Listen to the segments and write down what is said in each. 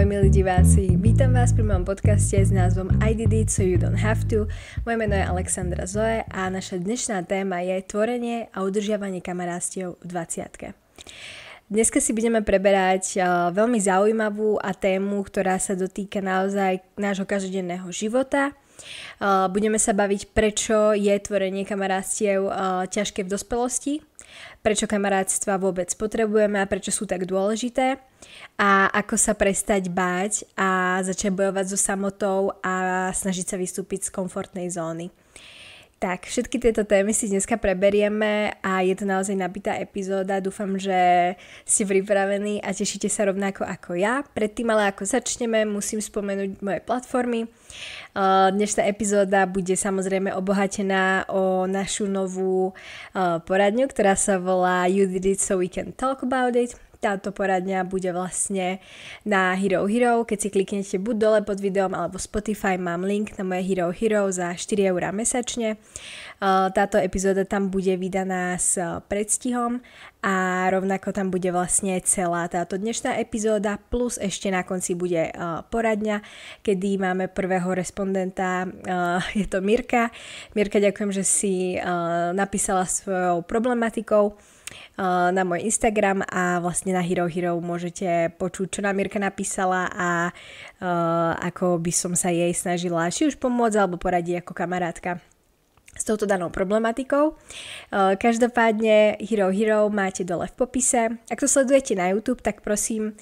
milí diváci, vítam vás pri mojom podcaste s názvom I did it so you don't have to. Moje meno je Alexandra Zoe a naša dnešná téma je tvorenie a udržiavanie kamarátstiev v 20-ke. Dneska si budeme preberať veľmi zaujímavú a tému, ktorá sa dotýka naozaj nášho každodenného života. Budeme sa baviť, prečo je tvorenie kamarátstiev ťažké v dospelosti, prečo kamarátstva vôbec potrebujeme a prečo sú tak dôležité a ako sa prestať báť a začať bojovať so samotou a snažiť sa vystúpiť z komfortnej zóny. Tak, všetky tieto témy si dneska preberieme a je to naozaj nabitá epizóda. Dúfam, že ste pripravení a tešíte sa rovnako ako ja. Predtým ale ako začneme, musím spomenúť moje platformy. Dnešná epizóda bude samozrejme obohatená o našu novú poradňu, ktorá sa volá You Did It So We Can Talk About It. Táto poradňa bude vlastne na Hero Hero. Keď si kliknete buď dole pod videom alebo Spotify, mám link na moje Hero Hero za 4 € mesačne. Táto epizóda tam bude vydaná s predstihom a rovnako tam bude vlastne celá táto dnešná epizóda plus ešte na konci bude poradňa, kedy máme prvého respondenta, je to Mirka. Mirka, ďakujem, že si napísala svojou problematikou na môj Instagram a vlastne na Hero Hero môžete počuť, čo nám Mirka napísala a ako by som sa jej snažila či už pomôcť alebo poradiť ako kamarátka s touto danou problematikou. Každopádne Hero Hero máte dole v popise. Ak to sledujete na YouTube, tak prosím,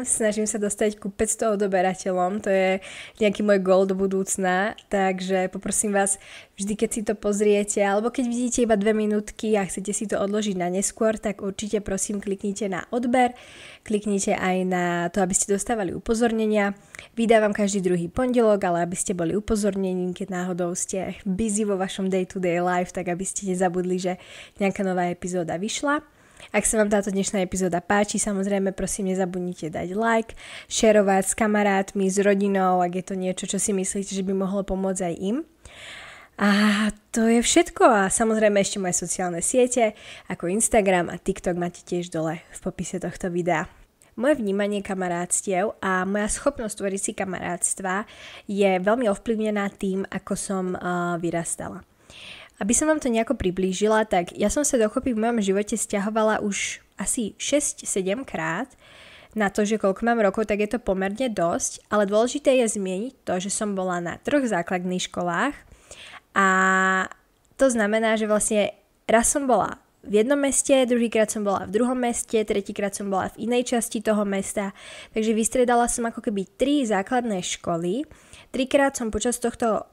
snažím sa dostať ku 500 odoberateľom. To je nejaký môj goal do budúcna, takže poprosím vás, vždy keď si to pozriete, alebo keď vidíte iba 2 minútky a chcete si to odložiť na neskôr, tak určite prosím kliknite na odber, kliknite aj na to, aby ste dostávali upozornenia. Vydávam každý druhý pondelok, ale aby ste boli upozornení, keď náhodou ste busy vo vašom day-to-day life, tak aby ste nezabudli, že nejaká nová epizóda vyšla. Ak sa vám táto dnešná epizóda páči, samozrejme prosím nezabudnite dať like, šerovať s kamarátmi, s rodinou, ak je to niečo, čo si myslíte, že by mohlo pomôcť aj im. A to je všetko a samozrejme ešte moje sociálne siete ako Instagram a TikTok máte tiež dole v popise tohto videa. Moje vnímanie kamarátstiev a moja schopnosť tvoriť si kamarátstva je veľmi ovplyvnená tým, ako som vyrastala. Aby som vám to nejako priblížila, tak ja som sa dokopy v mojom živote sťahovala už asi 6-7 krát. Na to, že koľko mám rokov, tak je to pomerne dosť, ale dôležité je zmieniť to, že som bola na 3 základných školách a to znamená, že vlastne raz som bola v jednom meste, druhýkrát som bola v druhom meste, tretíkrát som bola v inej časti toho mesta, takže vystriedala som ako keby 3 základné školy. 3-krát som počas tohto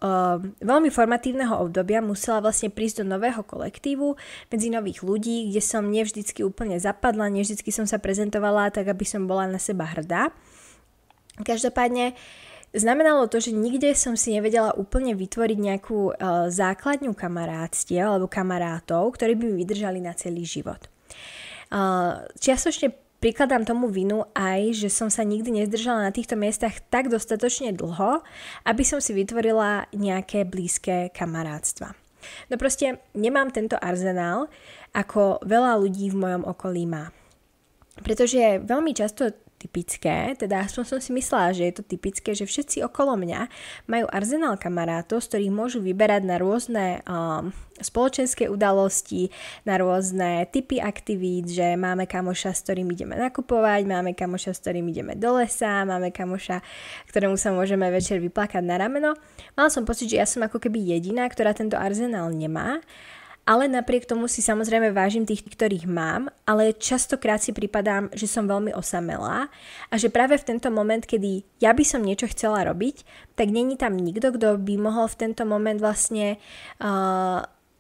veľmi formatívneho obdobia musela vlastne prísť do nového kolektívu, medzi nových ľudí, kde som nevždycky úplne zapadla, nevždycky som sa prezentovala tak, aby som bola na seba hrdá. Každopádne znamenalo to, že nikde som si nevedela úplne vytvoriť nejakú základňu kamarátstiev alebo kamarátov, ktorí by mi vydržali na celý život. Čiastočne prikladám tomu vinu aj, že som sa nikdy nezdržala na týchto miestach tak dostatočne dlho, aby som si vytvorila nejaké blízke kamarátstva. No proste nemám tento arzenál, ako veľa ľudí v mojom okolí má. Pretože je veľmi často typické, teda aspoň som si myslela, že je to typické, že všetci okolo mňa majú arzenál kamarátov, z ktorých môžu vyberať na rôzne spoločenské udalosti, na rôzne typy aktivít, že máme kamoša, s ktorým ideme nakupovať, máme kamoša, s ktorým ideme do lesa, máme kamoša, ktorému sa môžeme večer vyplakať na rameno. Mala som pocit, že ja som ako keby jediná, ktorá tento arzenál nemá. Ale napriek tomu si samozrejme vážim tých, ktorých mám, ale častokrát si pripadám, že som veľmi osamelá a že práve v tento moment, kedy ja by som niečo chcela robiť, tak není tam nikto, kto by mohol v tento moment vlastne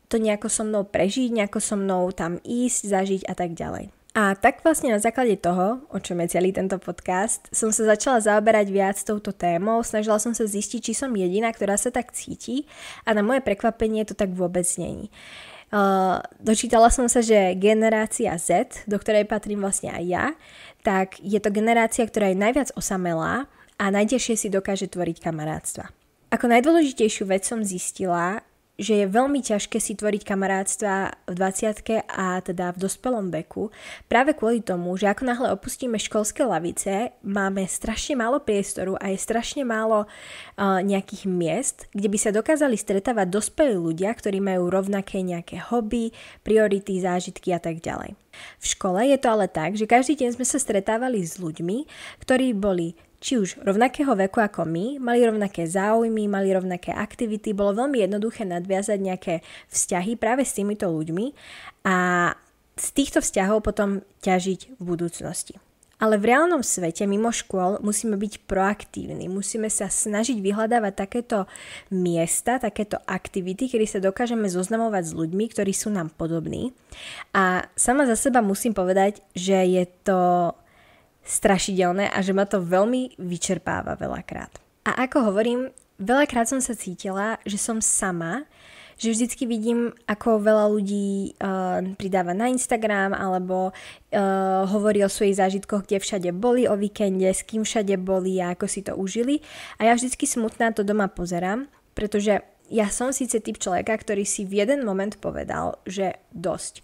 to nejako so mnou prežiť, nejako so mnou tam ísť, zažiť a tak ďalej. A tak vlastne na základe toho, o čom je celý tento podcast, som sa začala zaoberať viac touto témou, snažila som sa zistiť, či som jediná, ktorá sa tak cíti a na moje prekvapenie to tak vôbec není. Dočítala som sa, že generácia Z, do ktorej patrím vlastne aj ja, tak je to generácia, ktorá je najviac osamelá a najťažšie si dokáže tvoriť kamarátstva. Ako najdôležitejšiu vec som zistila, že je veľmi ťažké si tvoriť kamarátstva v 20-ke a teda v dospelom veku, práve kvôli tomu, že ako náhle opustíme školské lavice, máme strašne málo priestoru a je strašne málo nejakých miest, kde by sa dokázali stretávať dospelí ľudia, ktorí majú rovnaké nejaké hobby, priority, zážitky a tak ďalej. V škole je to ale tak, že každý deň sme sa stretávali s ľuďmi, ktorí boli či už rovnakého veku ako my, mali rovnaké záujmy, mali rovnaké aktivity, bolo veľmi jednoduché nadviazať nejaké vzťahy práve s týmito ľuďmi a z týchto vzťahov potom ťažiť v budúcnosti. Ale v reálnom svete, mimo škôl, musíme byť proaktívni, musíme sa snažiť vyhľadávať takéto miesta, takéto aktivity, kedy sa dokážeme zoznamovať s ľuďmi, ktorí sú nám podobní. A sama za seba musím povedať, že je to strašidelné a že ma to veľmi vyčerpáva veľakrát. A ako hovorím, veľakrát som sa cítila, že som sama, že vždycky vidím, ako veľa ľudí pridáva na Instagram alebo hovorí o svojich zážitkoch, kde všade boli o víkende, s kým všade boli a ako si to užili. A ja vždycky smutná to doma pozerám, pretože ja som síce typ človeka, ktorý si v jeden moment povedal, že dosť.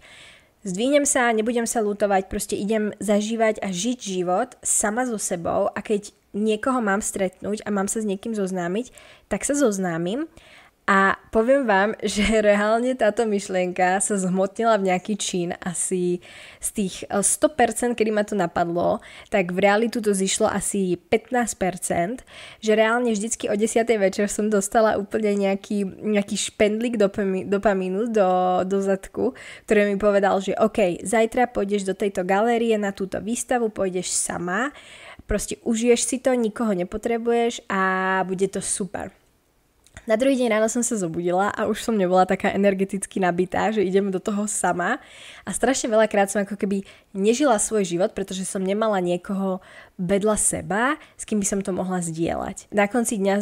Zdvihnem sa, nebudem sa ľutovať, proste idem zažívať a žiť život sama so sebou a keď niekoho mám stretnúť a mám sa s niekým zoznámiť, tak sa zoznámim a poviem vám, že reálne táto myšlienka sa zhmotnila v nejaký čin asi z tých 100%, kedy ma to napadlo, tak v realitu to zišlo asi 15%, že reálne vždycky o 10. večer som dostala úplne nejaký špendlík dopamínu do zadku, ktorý mi povedal, že OK, zajtra pôjdeš do tejto galérie na túto výstavu, pôjdeš sama, proste užiješ si to, nikoho nepotrebuješ a bude to super. Na druhý deň ráno som sa zobudila a už som nebola taká energeticky nabitá, že idem do toho sama a strašne veľakrát som ako keby nežila svoj život, pretože som nemala niekoho vedľa seba, s kým by som to mohla zdieľať. Na konci dňa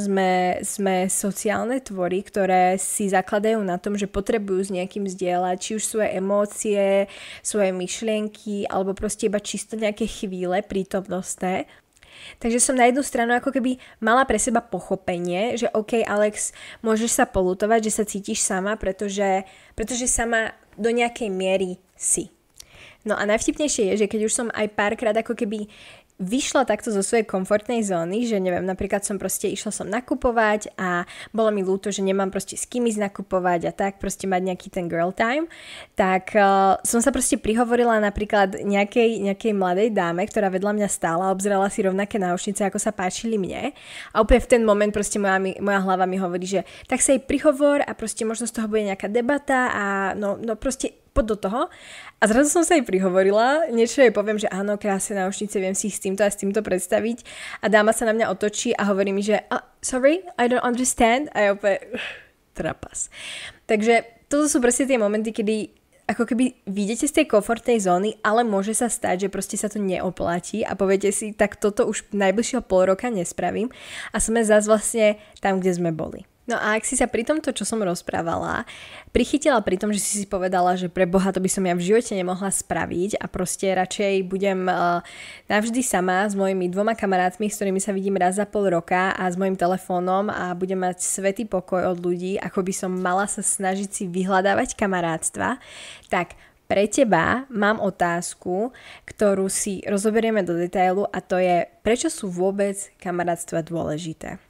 sme sociálne tvory, ktoré si zakladajú na tom, že potrebujú s nejakým zdieľať či už svoje emócie, svoje myšlienky alebo proste iba čisto nejaké chvíle prítomnostné. Takže som na jednu stranu ako keby mala pre seba pochopenie, že OK, Alex, môžeš sa poľutovať, že sa cítiš sama, pretože sama do nejakej miery si. No a najvtipnejšie je, že keď už som aj párkrát ako keby vyšla takto zo svojej komfortnej zóny, že neviem, napríklad išla som nakupovať a bolo mi ľúto, že nemám proste s kým ísť nakupovať a tak proste mať nejaký ten girl time, tak som sa proste prihovorila napríklad nejakej mladej dáme, ktorá vedľa mňa stála, obzerala si rovnaké náušnice, ako sa páčili mne a úplne v ten moment proste moja hlava mi hovorí, že tak sa jej prihovor a proste možno z toho bude nejaká debata a no proste poď do toho. A zrazu som sa jej prihovorila, niečo jej poviem, že áno, krásne náušnice, viem si ich s týmto a s týmto predstaviť. A dáma sa na mňa otočí a hovorí mi, že sorry, I don't understand. A ja úplne trapas. Takže toto sú proste tie momenty, kedy ako keby vyjdete z tej komfortnej zóny, ale môže sa stať, že proste sa to neoplatí a poviete si, tak toto už najbližšieho pol roka nespravím a sme zase vlastne tam, kde sme boli. No a ak si sa pri tomto, čo som rozprávala, prichytila pri tom, že si povedala, že pre Boha to by som ja v živote nemohla spraviť a proste radšej budem navždy sama s mojimi 2 kamarátmi, s ktorými sa vidím raz za pol roka a s mojim telefónom a budem mať svätý pokoj od ľudí, ako by som mala sa snažiť si vyhľadávať kamarátstva, tak pre teba mám otázku, ktorú si rozoberieme do detailu a to je, prečo sú vôbec kamarátstva dôležité?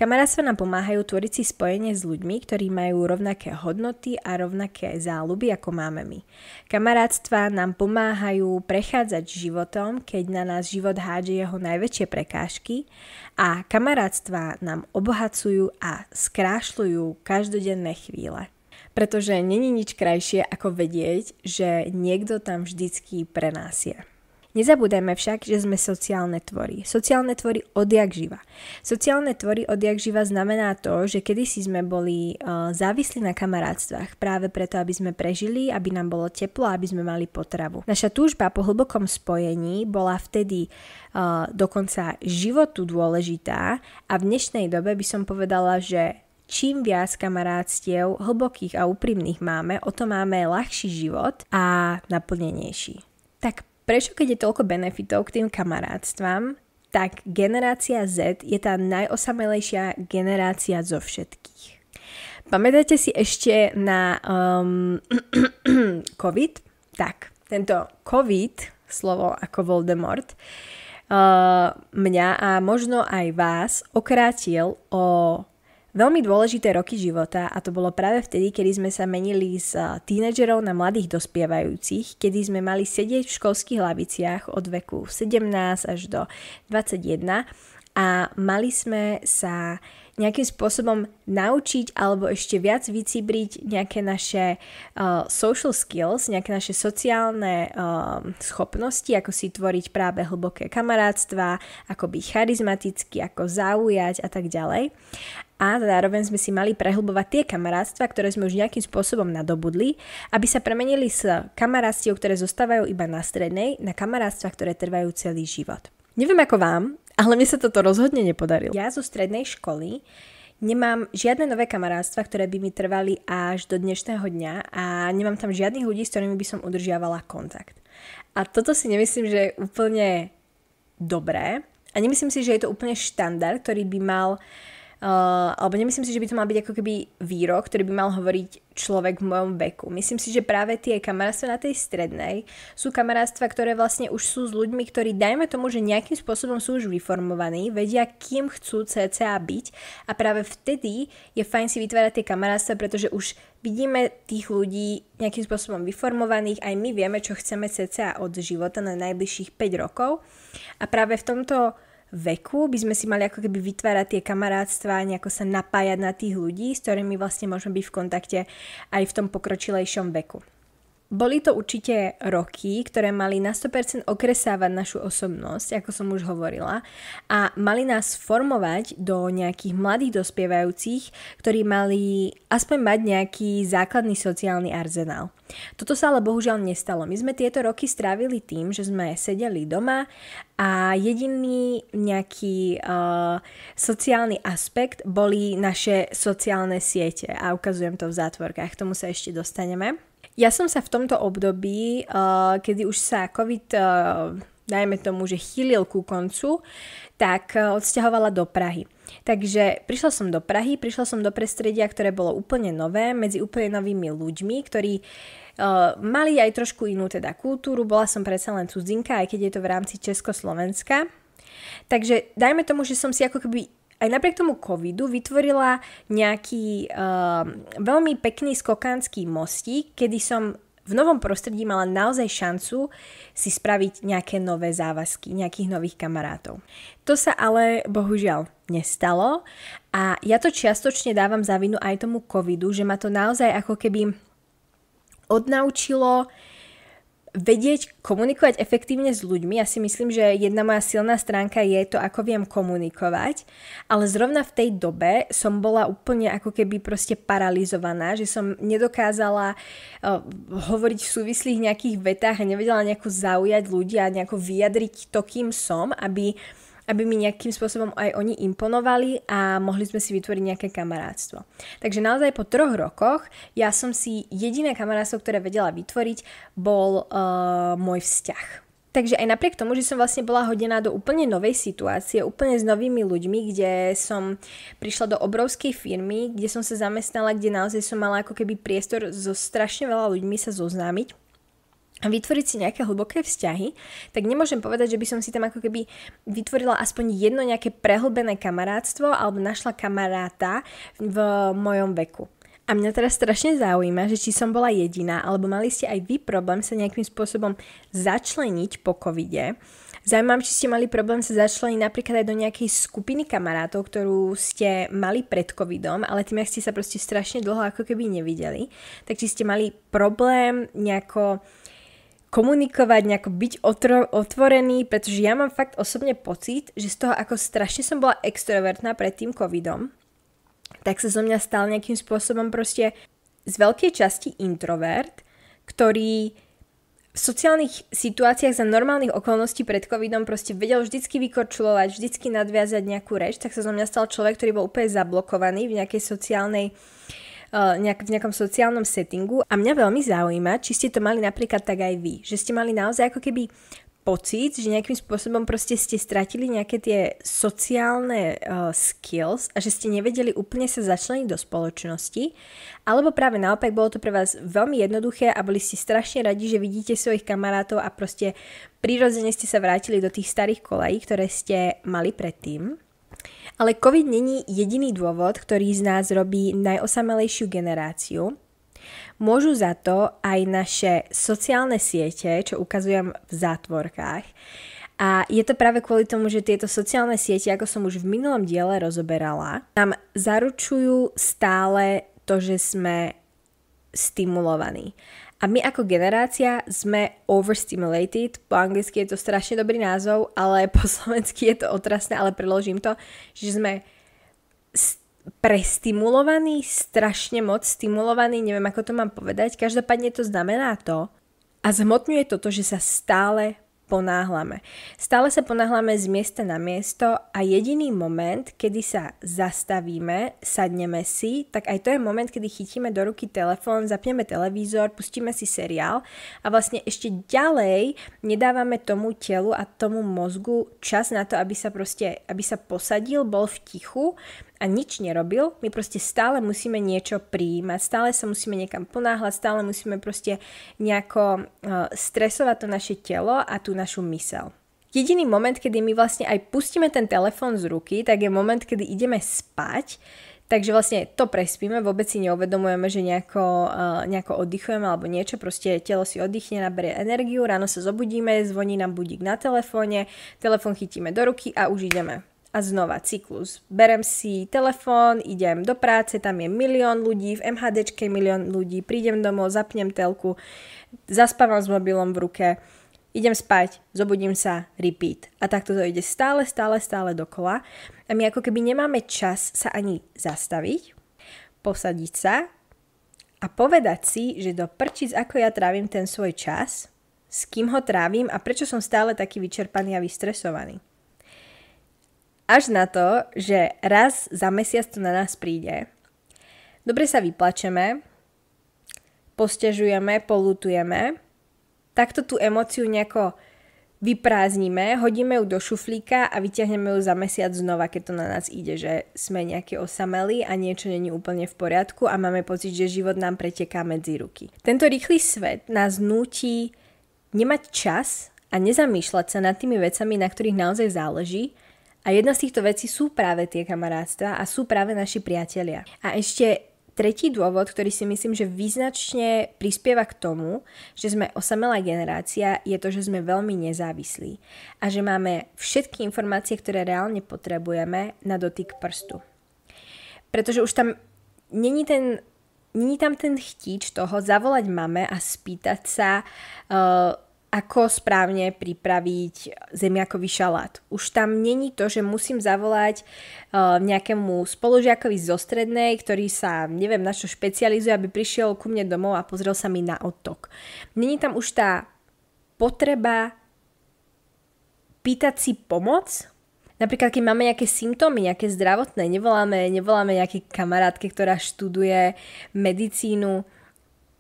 Kamarátstva nám pomáhajú tvoriť si spojenie s ľuďmi, ktorí majú rovnaké hodnoty a rovnaké záľuby, ako máme my. Kamarátstva nám pomáhajú prechádzať životom, keď na nás život hádže jeho najväčšie prekážky a kamarátstva nám obohacujú a skrášľujú každodenné chvíle. Pretože není nič krajšie, ako vedieť, že niekto tam vždycky pre nás je. Nezabúdajme však, že sme sociálne tvory. Sociálne tvory odjak živa. Sociálne tvory odjak živa znamená to, že kedysi sme boli závislí na kamarátstvách práve preto, aby sme prežili, aby nám bolo teplo, aby sme mali potravu. Naša túžba po hlbokom spojení bola vtedy dokonca životu dôležitá a v dnešnej dobe by som povedala, že čím viac kamarátstiev hlbokých a úprimných máme, o to máme ľahší život a naplnenejší. Tak prečo, keď je toľko benefitov k tým kamarátstvám, tak generácia Z je tá najosamelejšia generácia zo všetkých? Pamätáte si ešte na COVID? Tak, tento COVID, slovo ako Voldemort, mňa a možno aj vás okrátil o veľmi dôležité roky života a to bolo práve vtedy, kedy sme sa menili z tínedžerov na mladých dospievajúcich, kedy sme mali sedieť v školských laviciach od veku 17 až do 21 a mali sme sa nejakým spôsobom naučiť alebo ešte viac vycibriť nejaké naše social skills, nejaké naše sociálne schopnosti, ako si tvoriť práve hlboké kamarátstva, ako byť charizmatický, ako zaujať a tak ďalej. A zároveň sme si mali prehlbovať tie kamarátstva, ktoré sme už nejakým spôsobom nadobudli, aby sa premenili z kamarátstiev, ktoré zostávajú iba na strednej, na kamarátstva, ktoré trvajú celý život. Neviem ako vám, ale mne sa toto rozhodne nepodarilo. Ja zo strednej školy nemám žiadne nové kamarátstva, ktoré by mi trvali až do dnešného dňa a nemám tam žiadnych ľudí, s ktorými by som udržiavala kontakt. A toto si nemyslím, že je úplne dobré a nemyslím si, že je to úplne štandard, ktorý by mal alebo nemyslím si, že by to mal byť ako keby výrok, ktorý by mal hovoriť človek v mojom veku. Myslím si, že práve tie kamarátstva na tej strednej sú kamarátstva, ktoré vlastne už sú s ľuďmi, ktorí dajme tomu, že nejakým spôsobom sú už vyformovaní, vedia, kým chcú cca byť a práve vtedy je fajn si vytvárať tie kamarátstva, pretože už vidíme tých ľudí nejakým spôsobom vyformovaných, aj my vieme, čo chceme cca od života na najbližších 5 rokov a práve v tomto veku by sme si mali ako keby vytvárať tie kamarátstva, nejako sa napájať na tých ľudí, s ktorými vlastne môžeme byť v kontakte aj v tom pokročilejšom veku. Boli to určite roky, ktoré mali na 100% okresávať našu osobnosť, ako som už hovorila, a mali nás formovať do nejakých mladých dospievajúcich, ktorí mali aspoň mať nejaký základný sociálny arzenál. Toto sa ale bohužiaľ nestalo. My sme tieto roky strávili tým, že sme sedeli doma a jediný nejaký sociálny aspekt boli naše sociálne siete a ukazujem to v zátvorkách, k tomu sa ešte dostaneme. Ja som sa v tomto období, kedy už sa COVID, dajme tomu, že chýlil ku koncu, tak odsťahovala do Prahy. Takže prišla som do Prahy, prišla som do prostredia, ktoré bolo úplne nové, medzi úplne novými ľuďmi, ktorí mali aj trošku inú teda kultúru, bola som predsa len cudzinka, aj keď je to v rámci Československa. Takže dajme tomu, že som si ako keby aj napriek tomu covidu vytvorila nejaký veľmi pekný skokanský mostík, kedy som v novom prostredí mala naozaj šancu si spraviť nejaké nové závazky, nejakých nových kamarátov. To sa ale bohužiaľ nestalo a ja to čiastočne dávam za vinu aj tomu covidu, že ma to naozaj ako keby odnaučilo vedieť komunikovať efektívne s ľuďmi. Ja si myslím, že jedna moja silná stránka je to, ako viem komunikovať, ale zrovna v tej dobe som bola úplne ako keby proste paralizovaná, že som nedokázala hovoriť v súvislých nejakých vetách a nevedela nejako zaujať ľudia a nejako vyjadriť to, kým som, aby mi nejakým spôsobom aj oni imponovali a mohli sme si vytvoriť nejaké kamarátstvo. Takže naozaj po 3 rokoch ja som si jediné kamarátstvo, ktoré vedela vytvoriť, bol môj vzťah. Takže aj napriek tomu, že som vlastne bola hodená do úplne novej situácie, úplne s novými ľuďmi, kde som prišla do obrovskej firmy, kde som sa zamestnala, kde naozaj som mala ako keby priestor so strašne veľa ľuďmi sa zoznámiť a vytvoriť si nejaké hlboké vzťahy, tak nemôžem povedať, že by som si tam ako keby vytvorila aspoň jedno nejaké prehlbené kamarátstvo alebo našla kamaráta v mojom veku. A mňa teraz strašne zaujíma, že či som bola jediná, alebo mali ste aj vy problém sa nejakým spôsobom začleniť po covide. Zaujímam, či ste mali problém sa začleniť napríklad aj do nejakej skupiny kamarátov, ktorú ste mali pred covidom, ale tým, ak ste sa proste strašne dlho ako keby nevideli, tak či ste mali problém nejako komunikovať, nejako byť otvorený, pretože ja mám fakt osobne pocit, že z toho ako strašne som bola extrovertná pred tým covidom, tak sa zo mňa stal nejakým spôsobom proste z veľkej časti introvert, ktorý v sociálnych situáciách za normálnych okolností pred covidom proste vedel vždycky vykorčulovať, vždycky nadviazať nejakú reč, tak sa zo mňa stal človek, ktorý bol úplne zablokovaný v nejakej sociálnej v nejakom sociálnom settingu a mňa veľmi zaujíma, či ste to mali napríklad tak aj vy, že ste mali naozaj ako keby pocit, že nejakým spôsobom proste ste stratili nejaké tie sociálne skills a že ste nevedeli úplne sa začleniť do spoločnosti, alebo práve naopak bolo to pre vás veľmi jednoduché a boli ste strašne radi, že vidíte svojich kamarátov a proste prirodzene ste sa vrátili do tých starých kolají, ktoré ste mali predtým. Ale COVID není jediný dôvod, ktorý z nás robí najosamelejšiu generáciu. Môžu za to aj naše sociálne siete, čo ukazujem v zátvorkách. A je to práve kvôli tomu, že tieto sociálne siete, ako som už v minulom diele rozoberala, nám zaručujú stále to, že sme stimulovaní. A my ako generácia sme overstimulated, po anglicky je to strašne dobrý názov, ale po slovensky je to otrasné, ale preložím to, že sme prestimulovaní, strašne moc stimulovaní, neviem ako to mám povedať, každopádne to znamená to a zhmotňuje to, že sa stále ponáhľame. Stále sa ponáhľame z miesta na miesto a jediný moment, kedy sa zastavíme, sadneme si, tak aj to je moment, kedy chytíme do ruky telefón, zapneme televízor, pustíme si seriál a vlastne ešte ďalej nedávame tomu telu a tomu mozgu čas na to, aby sa posadil, bol v tichu a nič nerobil, my proste stále musíme niečo prijímať, stále sa musíme niekam ponáhľať, stále musíme proste nejako stresovať to naše telo a tú našu myseľ. Jediný moment, kedy my vlastne aj pustíme ten telefón z ruky, tak je moment, kedy ideme spať, takže vlastne to prespíme, vôbec si neuvedomujeme, že nejako oddychujeme alebo niečo, proste telo si oddychne, naberie energiu, ráno sa zobudíme, zvoní nám budík na telefóne, telefón chytíme do ruky a už ideme. A znova cyklus. Berem si telefón, idem do práce, tam je milión ľudí, v MHDčke milión ľudí, prídem domov, zapnem telku, zaspávam s mobilom v ruke, idem spať, zobudím sa, repeat. A takto to ide stále dokola. A my ako keby nemáme čas sa ani zastaviť, posadiť sa a povedať si, že do prčic, ako ja trávim ten svoj čas, s kým ho trávim a prečo som stále taký vyčerpaný a vystresovaný. Až na to, že raz za mesiac to na nás príde. Dobre sa vyplačeme, posťažujeme, polutujeme, takto tú emóciu nejako vyprázdnime, hodíme ju do šuflíka a vyťahneme ju za mesiac znova, keď to na nás ide, že sme nejaké osamelí a niečo není úplne v poriadku a máme pocit, že život nám preteká medzi ruky. Tento rýchly svet nás núti nemať čas a nezamýšľať sa nad tými vecami, na ktorých naozaj záleží. A jedna z týchto vecí sú práve tie kamarátstva a sú práve naši priatelia. A ešte tretí dôvod, ktorý si myslím, že význačne prispieva k tomu, že sme osamelá generácia, je to, že sme veľmi nezávislí. A že máme všetky informácie, ktoré reálne potrebujeme na dotyk prstu. Pretože už tam není tam ten chtíč toho zavolať mame a spýtať sa, ako správne pripraviť zemiakový šalát. Už tam není to, že musím zavolať nejakému spolužiakovi zo strednej, ktorý sa neviem na čo špecializuje, aby prišiel ku mne domov a pozrel sa mi na odtok. Není tam už tá potreba pýtať si pomoc. Napríklad, keď máme nejaké symptómy, nejaké zdravotné, nevoláme nejaké kamarátke, ktorá študuje medicínu.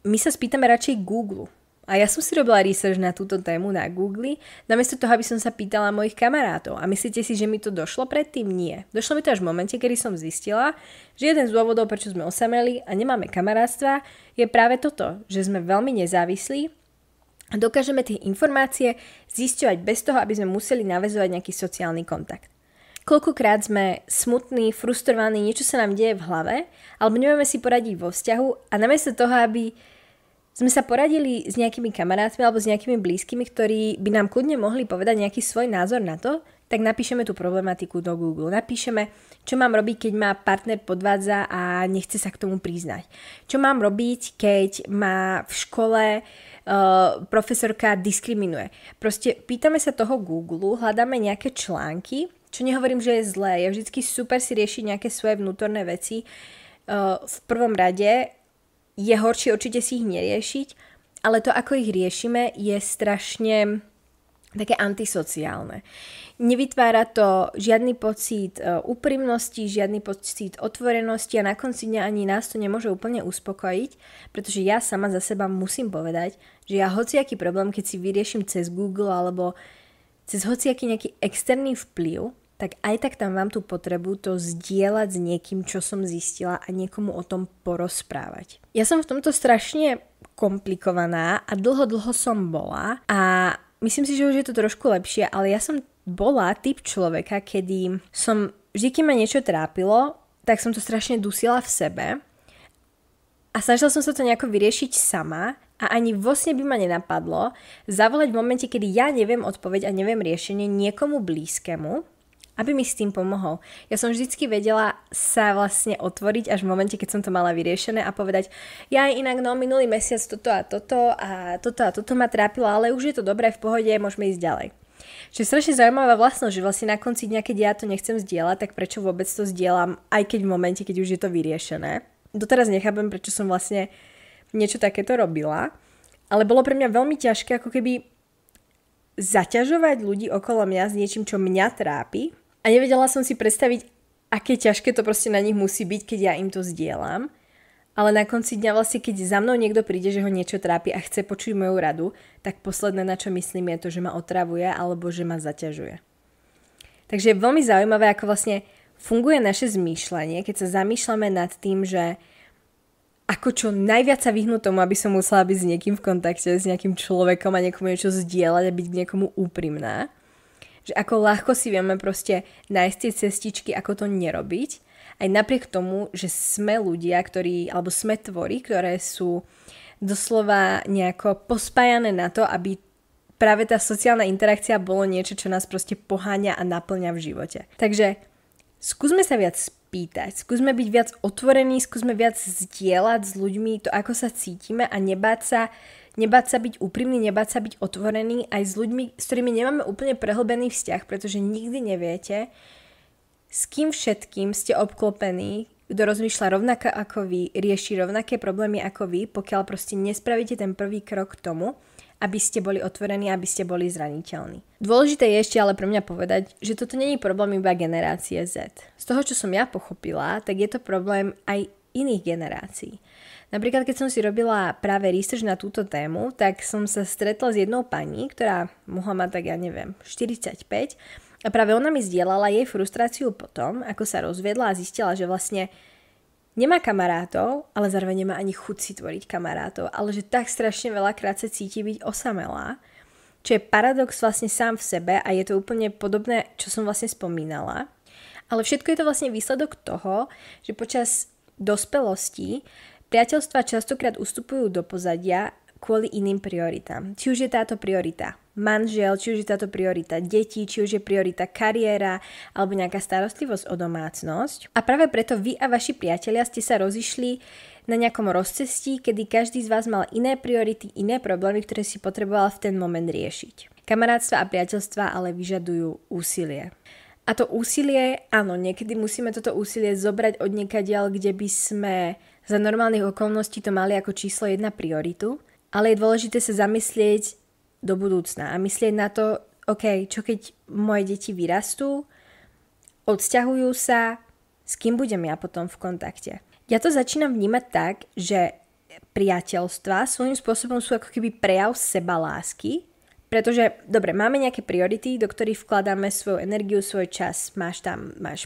My sa spýtame radšej Google. A ja som si robila research na túto tému na Google, namiesto toho, aby som sa pýtala mojich kamarátov. A myslíte si, že mi to došlo predtým? Nie. Došlo mi to až v momente, kedy som zistila, že jeden z dôvodov, prečo sme osameli a nemáme kamarátstva, je práve toto, že sme veľmi nezávislí a dokážeme tie informácie zisťovať bez toho, aby sme museli naväzovať nejaký sociálny kontakt. Koľkokrát sme smutní, frustrovaní, niečo sa nám deje v hlave, alebo nevieme si poradiť vo vzťahu a namiesto toho, aby sme sa poradili s nejakými kamarátmi alebo s nejakými blízkymi, ktorí by nám kľudne mohli povedať nejaký svoj názor na to, tak napíšeme tú problematiku do Google. Napíšeme, čo mám robiť, keď ma partner podvádza a nechce sa k tomu priznať. Čo mám robiť, keď ma v škole profesorka diskriminuje. Proste pýtame sa toho Google, hľadáme nejaké články, čo nehovorím, že je zlé. Je vždycky super si riešiť nejaké svoje vnútorné veci. V prvom rade je horšie určite si ich neriešiť, ale to, ako ich riešime, je strašne také antisociálne. Nevytvára to žiadny pocit úprimnosti, žiadny pocit otvorenosti a na konci dňa ani nás to nemôže úplne uspokojiť, pretože ja sama za seba musím povedať, že ja hociaký problém, keď si vyrieším cez Google alebo cez hociaký nejaký externý vplyv, tak aj tak tam mám tú potrebu to zdieľať s niekým, čo som zistila a niekomu o tom porozprávať. Ja som v tomto strašne komplikovaná a dlho som bola a myslím si, že už je to trošku lepšie, ale ja som bola typ človeka, kedy som vždy, keď ma niečo trápilo, tak som to strašne dusila v sebe a snažila som sa to nejako vyriešiť sama a ani vlastne by ma nenapadlo zavolať v momente, kedy ja neviem odpoveď a neviem riešenie niekomu blízkemu, aby mi s tým pomohol. Ja som vždycky vedela sa vlastne otvoriť až v momente, keď som to mala vyriešené a povedať, ja inak minulý mesiac toto a toto ma trápilo, ale už je to dobré, v pohode, môžeme ísť ďalej. Čiže je strašne zaujímavá vlastnosť, že vlastne na konci dňa, keď ja to nechcem zdieľať, tak prečo vôbec to zdieľam, aj keď v momente, keď už je to vyriešené. Doteraz nechápem, prečo som vlastne niečo takéto robila, ale bolo pre mňa veľmi ťažké ako keby zaťažovať ľudí okolo mňa s niečím, čo mňa trápi. A nevedela som si predstaviť, aké ťažké to proste na nich musí byť, keď ja im to zdieľam. Ale na konci dňa vlastne, keď za mnou niekto príde, že ho niečo trápi a chce počuť moju radu, tak posledné, na čo myslím, je to, že ma otravuje alebo že ma zaťažuje. Takže je veľmi zaujímavé, ako vlastne funguje naše zmýšľanie, keď sa zamýšľame nad tým, že ako čo najviac sa vyhnúť tomu, aby som musela byť s niekým v kontakte, s nejakým človekom a niekomu niečo zdieľať a byť k niekomu úprimná. Že ako ľahko si vieme proste nájsť tie cestičky, ako to nerobiť. Aj napriek tomu, že sme ľudia, alebo sme tvory, ktoré sú doslova nejako pospájané na to, aby práve tá sociálna interakcia bolo niečo, čo nás proste poháňa a naplňa v živote. Takže skúsme sa viac spýtať, skúsme byť viac otvorení, skúsme viac zdieľať s ľuďmi to, ako sa cítime a nebáť sa byť úprimný, nebáť sa byť otvorený aj s ľuďmi, s ktorými nemáme úplne prehlbený vzťah, pretože nikdy neviete, s kým všetkým ste obklopení, kto rozmýšľa rovnako ako vy, rieši rovnaké problémy ako vy, pokiaľ proste nespravíte ten prvý krok k tomu, aby ste boli otvorení, aby ste boli zraniteľní. Dôležité je ešte ale pre mňa povedať, že toto nie je problém iba generácie Z. Z toho, čo som ja pochopila, tak je to problém aj iných generácií. Napríklad, keď som si robila práve research na túto tému, tak som sa stretla s jednou pani, ktorá mohla mať tak, ja neviem, 45 a práve ona mi zdieľala jej frustráciu potom, ako sa rozviedla a zistila, že vlastne nemá kamarátov, ale zároveň nemá ani chuť si tvoriť kamarátov, ale že tak strašne veľakrát sa cíti byť osamelá, čo je paradox vlastne sám v sebe a je to úplne podobné, čo som vlastne spomínala. Ale všetko je to vlastne výsledok toho, že počas dospelosti priateľstvá častokrát ustupujú do pozadia kvôli iným prioritám. Či už je táto priorita manžel, či už je táto priorita deti, či už je priorita kariéra alebo nejaká starostlivosť o domácnosť. A práve preto vy a vaši priatelia ste sa rozišli na nejakom rozcestí, kedy každý z vás mal iné priority, iné problémy, ktoré si potreboval v ten moment riešiť. Kamarátstva a priateľstva ale vyžadujú úsilie. A to úsilie, áno, niekedy musíme toto úsilie zobrať od niekadiaľ, kde by sme za normálnych okolností to mali ako číslo 1 prioritu, ale je dôležité sa zamyslieť do budúcna a myslieť na to, OK, čo keď moje deti vyrastú, odsťahujú sa, s kým budem ja potom v kontakte. Ja to začínam vnímať tak, že priateľstva svojím spôsobom sú ako keby prejav sebalásky, pretože, dobre, máme nejaké priority, do ktorých vkladáme svoju energiu, svoj čas. Máš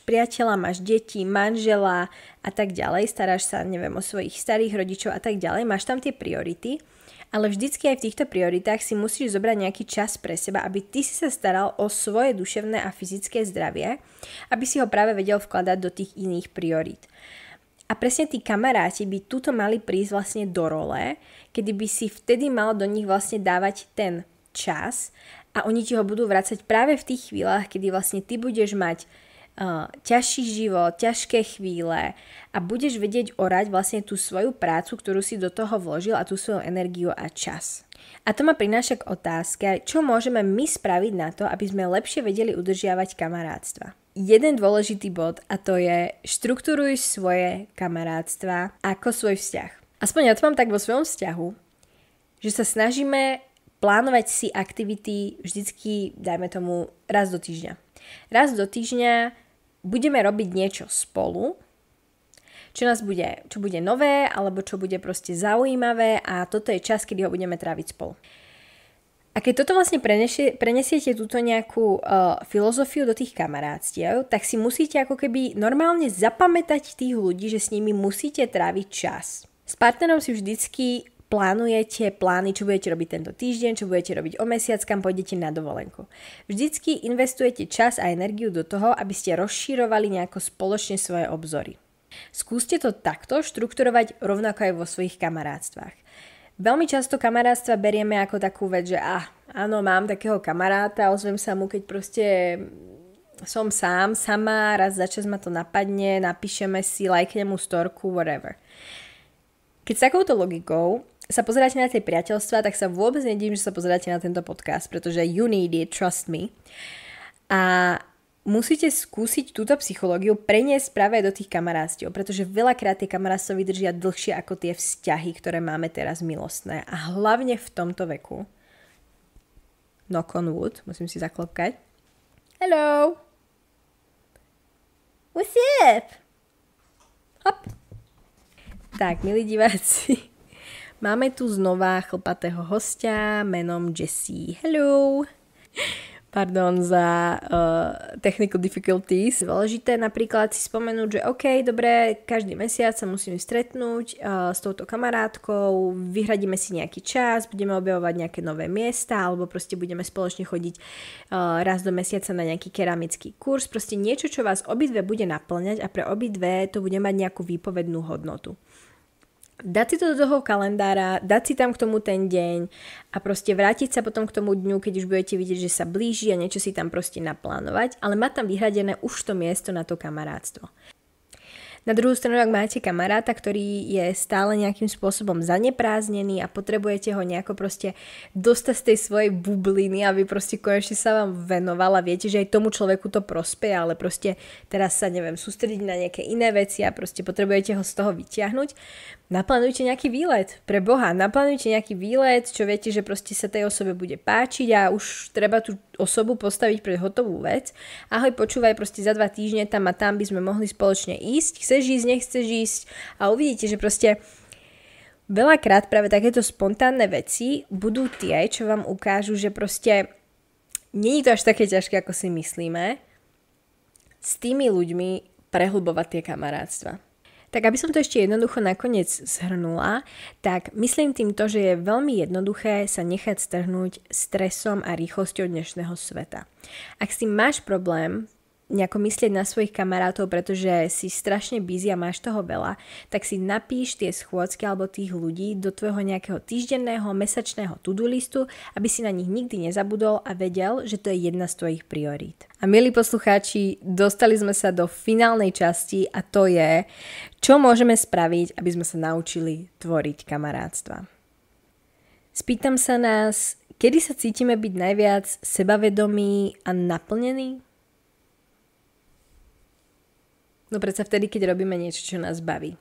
priateľa, máš deti, manžela a tak ďalej, staráš sa, neviem, o svojich starých rodičov a tak ďalej, máš tam tie priority, ale vždycky aj v týchto prioritách si musíš zobrať nejaký čas pre seba, aby ty si sa staral o svoje duševné a fyzické zdravie, aby si ho práve vedel vkladať do tých iných priorít. A presne tí kamaráti by túto mali prísť vlastne do role, kedy by si vtedy mal do nich vlastne dávať ten čas a oni ti ho budú vracať práve v tých chvíľach, kedy vlastne ty budeš mať ťažší život, ťažké chvíle a budeš vedieť orať vlastne tú svoju prácu, ktorú si do toho vložil a tú svoju energiu a čas. A to ma prináša k otázke, čo môžeme my spraviť na to, aby sme lepšie vedeli udržiavať kamarátstva. Jeden dôležitý bod a to je štruktúruj svoje kamarátstva ako svoj vzťah. Aspoň ja to mám tak vo svojom vzťahu, že sa snažíme plánovať si aktivity vždycky, dajme tomu, raz do týždňa. Raz do týždňa budeme robiť niečo spolu, čo bude nové, alebo čo bude proste zaujímavé a toto je čas, kedy ho budeme tráviť spolu. A keď toto vlastne prenesiete túto nejakú filozofiu do tých kamarátstiev, tak si musíte ako keby normálne zapamätať tých ľudí, že s nimi musíte tráviť čas. S partnerom si vždycky plánujete plány, čo budete robiť tento týždeň, čo budete robiť o mesiac, kam pôjdete na dovolenku. Vždycky investujete čas a energiu do toho, aby ste rozširovali nejako spoločne svoje obzory. Skúste to takto štrukturovať rovnako aj vo svojich kamarátstvách. Veľmi často kamarátstva berieme ako takú vec, že áno, mám takého kamaráta, ozvem sa mu, keď proste som sama, raz za čas ma to napadne, napíšeme si, lajknem mu storku, whatever. Keď s takouto logikou sa pozeráte na tie priateľstvá, tak sa vôbec nedivím, že sa pozeráte na tento podcast, pretože you need it, trust me. A musíte skúsiť túto psychológiu preniesť práve do tých kamarátstiev, pretože veľakrát tie kamarátstva vydržia dlhšie ako tie vzťahy, ktoré máme teraz milostné. A hlavne v tomto veku. Knock on wood, musím si zaklopkať. Hello! What's up? Hop! Tak, milí diváci, máme tu znova chlpatého hostia menom Jessie. Hello! Pardon za technical difficulties. Dôležité napríklad si spomenúť, že OK, dobre, každý mesiac sa musíme stretnúť s touto kamarátkou, vyhradíme si nejaký čas, budeme objavovať nejaké nové miesta, alebo proste budeme spoločne chodiť raz do mesiaca na nejaký keramický kurz. Proste niečo, čo vás obidve bude naplňať a pre obidve to bude mať nejakú výpovednú hodnotu. Dať si to do toho kalendára, dať si tam k tomu ten deň a proste vrátiť sa potom k tomu dňu, keď už budete vidieť, že sa blíži a niečo si tam proste naplánovať, ale mať tam vyhradené už to miesto na to kamarátstvo. Na druhú stranu, ak máte kamaráta, ktorý je stále nejakým spôsobom zanepráznený a potrebujete ho nejako proste dostať z tej svojej bubliny, aby proste konečne sa vám venovala, viete, že aj tomu človeku to prospeje, ale proste teraz sa, sústrediť na nejaké iné veci a proste potrebujete ho z toho vyťahnuť, naplánujte nejaký výlet. Pre Boha, naplánujte nejaký výlet, čo viete, že proste sa tej osobe bude páčiť a už treba tú osobu postaviť pred hotovú vec. Ahoj, počúvaj, proste za 2 týždne tam a tam by sme mohli spoločne ísť. Chceš ísť, nechceš ísť a uvidíte, že proste veľakrát práve takéto spontánne veci budú tie, čo vám ukážu, že proste nie je to až také ťažké, ako si myslíme, s tými ľuďmi prehlbovať tie kamarátstva. Tak aby som to ešte jednoducho nakoniec zhrnula, tak myslím týmto, že je veľmi jednoduché sa nechať strhnúť stresom a rýchlosťou dnešného sveta. Ak si máš problém nejako myslieť na svojich kamarátov, pretože si strašne busy a máš toho veľa, tak si napíš tie schôdzky alebo tých ľudí do tvojho nejakého týždenného, mesačného to-do listu, aby si na nich nikdy nezabudol a vedel, že to je jedna z tvojich priorít. A milí poslucháči, dostali sme sa do finálnej časti a to je, čo môžeme spraviť, aby sme sa naučili tvoriť kamarátstva. Spýtam sa nás, kedy sa cítime byť najviac sebavedomí a naplnení? No predsa vtedy, keď robíme niečo, čo nás baví.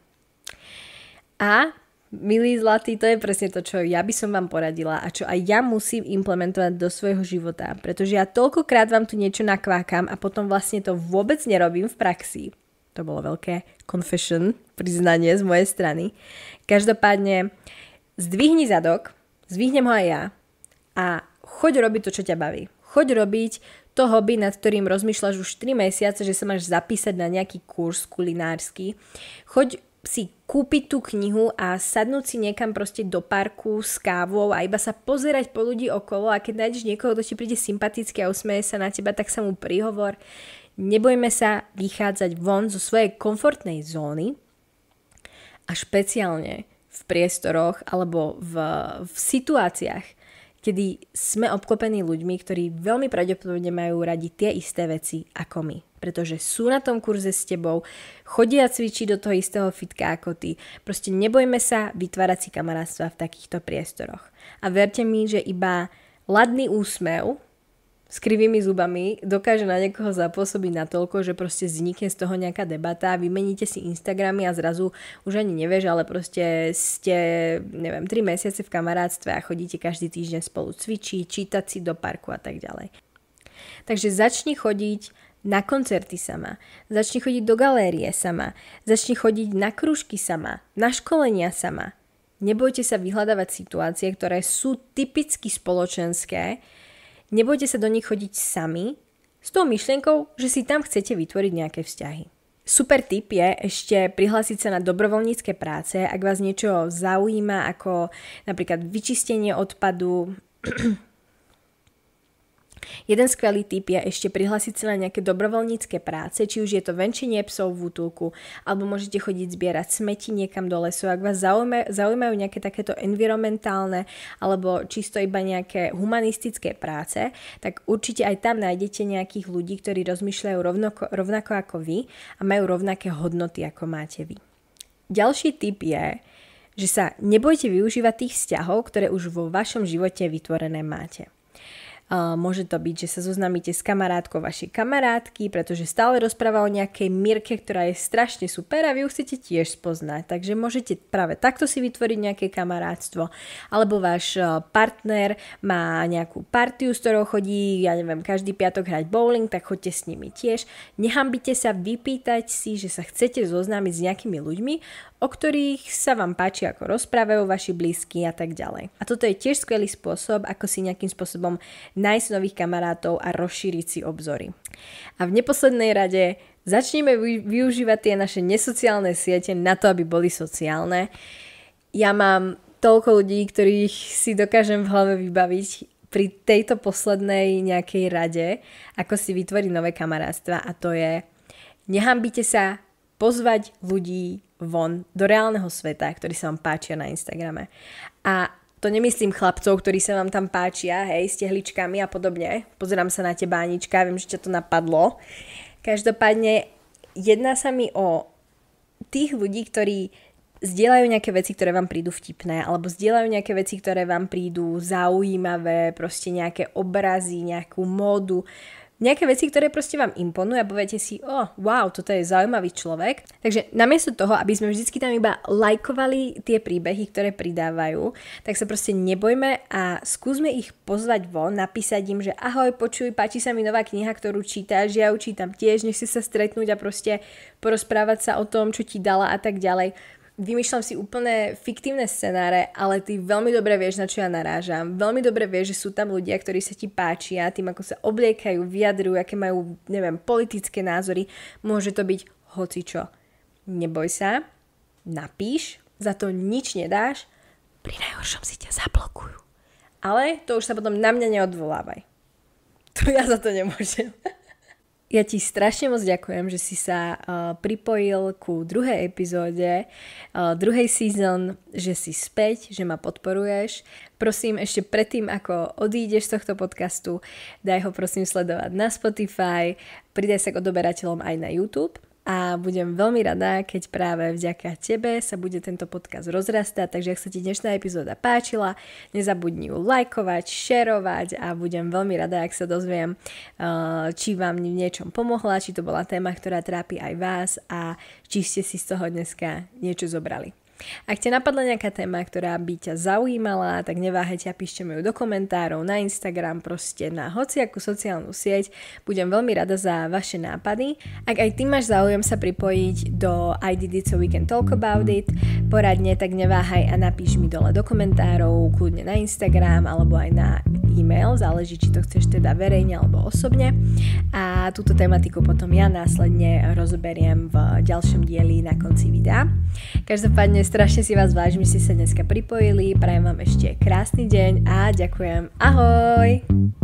A, milí zlatí, to je presne to, čo ja by som vám poradila a čo aj ja musím implementovať do svojho života. Pretože ja toľkokrát vám tu niečo nakvákam a potom vlastne to vôbec nerobím v praxi. To bolo veľké confession, priznanie z mojej strany. Každopádne, zdvihni zadok, zvihnem ho aj ja a choď robiť to, čo ťa baví. Choď robiť to hobby, nad ktorým rozmýšľaš už 3 mesiace, že sa máš zapísať na nejaký kurz kulinársky. Choď si kúpiť tú knihu a sadnúť si niekam proste do parku s kávou a iba sa pozerať po ľudí okolo a keď nájdeš niekoho, kto ti príde sympaticky a usmeje sa na teba, tak sa mu prihovor. Nebojme sa vychádzať von zo svojej komfortnej zóny a špeciálne v priestoroch alebo v situáciách, kedy sme obklopení ľuďmi, ktorí veľmi pravdepodobne majú radi tie isté veci ako my. Pretože sú na tom kurze s tebou, chodia cvičiť do toho istého fitka ako ty. Proste nebojme sa vytvárať si kamarátstva v takýchto priestoroch. A verte mi, že iba ladný úsmev s krivými zubami dokáže na niekoho zapôsobiť natoľko, že proste vznikne z toho nejaká debata, vymeníte si Instagramy a zrazu už ani nevieš, ale proste ste, 3 mesiace v kamarátstve a chodíte každý týždeň spolu cvičiť, čítať si do parku a tak ďalej. Takže začni chodiť na koncerty sama, začni chodiť do galérie sama, začni chodiť na krúžky sama, na školenia sama. nebojte sa vyhľadávať situácie, ktoré sú typicky spoločenské, nebojte sa do nich chodiť sami, s tou myšlienkou, že si tam chcete vytvoriť nejaké vzťahy. Super tip je ešte prihlásiť sa na dobrovoľnícke práce, ak vás niečo zaujíma, ako napríklad vyčistenie odpadu. Jeden skvelý tip je ešte prihlásiť sa na nejaké dobrovoľnícke práce, či už je to venčenie psov v útulku, alebo môžete chodiť zbierať smeti niekam do lesu. Ak vás zaujímajú nejaké takéto environmentálne alebo čisto iba nejaké humanistické práce, tak určite aj tam nájdete nejakých ľudí, ktorí rozmýšľajú rovnako ako vy a majú rovnaké hodnoty ako máte vy. Ďalší tip je, že sa nebojte využívať tých vzťahov, ktoré už vo vašom živote vytvorené máte. Môže to byť, že sa zoznámite s kamarátkou vašej kamarátky, pretože stále rozpráva o nejakej Mirke, ktorá je strašne super a vy ju chcete tiež spoznať. Takže môžete práve takto si vytvoriť nejaké kamarátstvo. Alebo váš partner má nejakú partiu, s ktorou chodí, ja neviem, každý piatok hrať bowling, tak choďte s nimi tiež. Nehambite sa vypýtať si, že sa chcete zoznámiť s nejakými ľuďmi, o ktorých sa vám páči, ako rozprávajú vaši blízky a tak ďalej. A toto je tiež skvelý spôsob, ako si nejakým spôsobom nájsť nových kamarátov a rozšíriť si obzory. A v neposlednej rade začneme využívať tie naše nesociálne siete na to, aby boli sociálne. Ja mám toľko ľudí, ktorých si dokážem v hlave vybaviť pri tejto poslednej nejakej rade, ako si vytvoriť nové kamarátstva, a to je: nehambite sa pozvať ľudí von do reálneho sveta, ktorí sa vám páčia na Instagrame. A to nemyslím chlapcov, ktorí sa vám tam páčia, hej, s tehličkami a podobne. Pozerám sa na teba, Anička, viem, že ťa to napadlo. Každopádne jedná sa mi o tých ľudí, ktorí zdieľajú nejaké veci, ktoré vám prídu vtipné, alebo zdieľajú nejaké veci, ktoré vám prídu zaujímavé, proste nejaké obrazy, nejakú módu, nejaké veci, ktoré proste vám imponujú a poviete si: wow, toto je zaujímavý človek. Takže namiesto toho, aby sme vždycky tam iba lajkovali tie príbehy, ktoré pridávajú, tak sa proste nebojme a skúsme ich pozvať von, napísať im, že ahoj, počuj, páči sa mi nová kniha, ktorú čítaš, ja ju čítam tiež, nech si sa stretnúť a proste porozprávať sa o tom, čo ti dala a tak ďalej. Vymýšľam si úplne fiktívne scenáre, ale ty veľmi dobre vieš, na čo ja narážam. Veľmi dobre vieš, že sú tam ľudia, ktorí sa ti páčia, tým ako sa obliekajú, vyjadrujú, aké majú, neviem, politické názory. Môže to byť hocičo. Neboj sa, napíš, za to nič nedáš, pri najhoršom si ťa zablokujú. Ale to už sa potom na mňa neodvolávaj. To ja za to nemôžem. Ja ti strašne moc ďakujem, že si sa pripojil ku druhej epizóde, druhej season, že si späť, že ma podporuješ. Prosím, ešte predtým, ako odídeš z tohto podcastu, daj ho prosím sledovať na Spotify, pridaj sa k odoberateľom aj na YouTube. A budem veľmi rada, keď práve vďaka tebe sa bude tento podcast rozrastať, takže ak sa ti dnešná epizóda páčila, nezabudni ju lajkovať, šerovať a budem veľmi rada, ak sa dozviem, či vám v niečom pomohla, či to bola téma, ktorá trápi aj vás a či ste si z toho dneska niečo zobrali. Ak ťa napadla nejaká téma, ktorá by ťa zaujímala, tak neváhajte a píšte mi ju do komentárov, na Instagram, proste na hociakú sociálnu sieť. Budem veľmi rada za vaše nápady. Ak aj ty máš záujem sa pripojiť do I Did It So We Can Talk About It poradne, tak neváhaj a napíš mi dole do komentárov, kľudne na Instagram alebo aj na e-mail, záleží, či to chceš teda verejne alebo osobne. A túto tematiku potom ja následne rozoberiem v ďalšom dieli na konci videa. Každopádne strašne si vás vážim, že ste sa dneska pripojili, prajem vám ešte krásny deň a ďakujem. Ahoj!